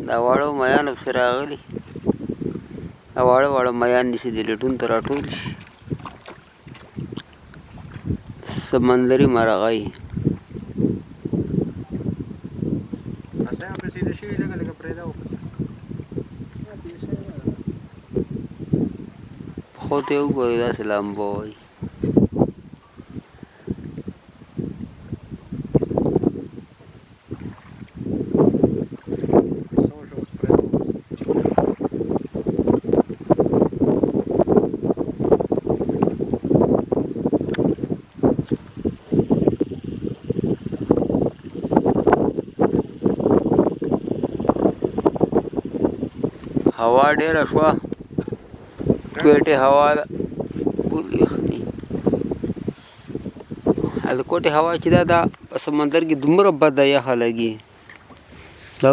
دا واړه میان پسې راغلي دا واړه واړه میان نیسي د لټون ته راټول شي سمندري مرغۍ پښو ته یې وګورئ داسې لامبو وایي هوا ډېره شوه کوټې هوا ده پول یخني د کوټې هوا چې ده دا په سمندر کې دومره بده یخه لګي دا